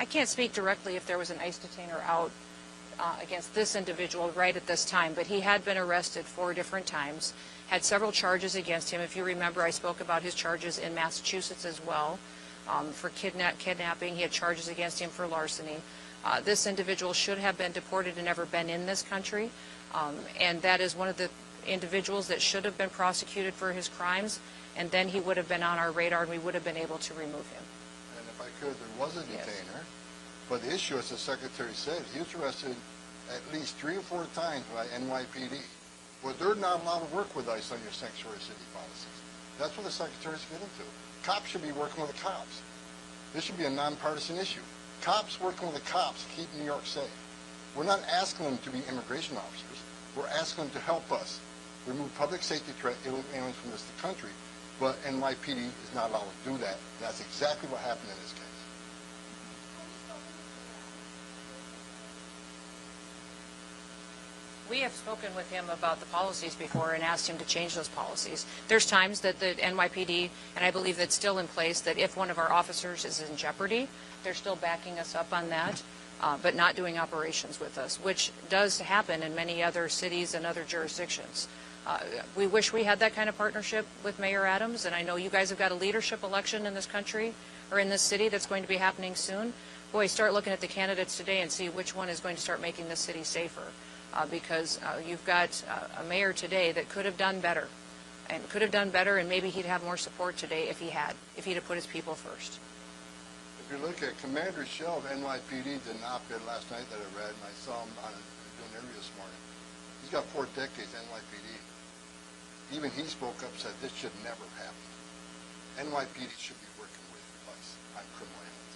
I can't speak directly if there was an ICE detainer out against this individual right at this time, but he had been arrested 4 different times, had several charges against him. If you remember, I spoke about his charges in Massachusetts as well for kidnapping. He had charges against him for larceny. This individual should have been deported and never been in this country, and that is one of the individuals that should have been prosecuted for his crimes, and then he would have been on our radar and we would have been able to remove him. And if I could, there was a detainer, but the issue, as the Secretary said, he was arrested at least 3 or 4 times by NYPD. Well, they're not allowed to work with ICE on your sanctuary city policies. That's what the Secretary's getting to. Cops should be working with the cops. This should be a nonpartisan issue. Cops working with the cops keep New York safe. We're not asking them to be immigration officers. We're asking them to help us remove public safety threat aliens from this country, but NYPD is not allowed to do that. That's exactly what happened in this case. We have spoken with him about the policies before and asked him to change those policies. There's times that the NYPD, and I believe that's still in place, that if one of our officers is in jeopardy, they're still backing us up on that, but not doing operations with us, which does happen in many other cities and other jurisdictions. We wish we had that kind of partnership with Mayor Adams, and I know you guys have got a leadership election in this country, or in this city, that's going to be happening soon. Boy, start looking at the candidates today and see which one is going to start making this city safer. Because you've got a mayor today that could have done better, and maybe he'd have more support today if he'd have put his people first. If you look at Commander Shell of NYPD did an op-ed last night that I read, and I saw him on an interview this morning. He's got 4 decades NYPD. Even he spoke up and said this should never happen. NYPD should be working with us on criminal aliens.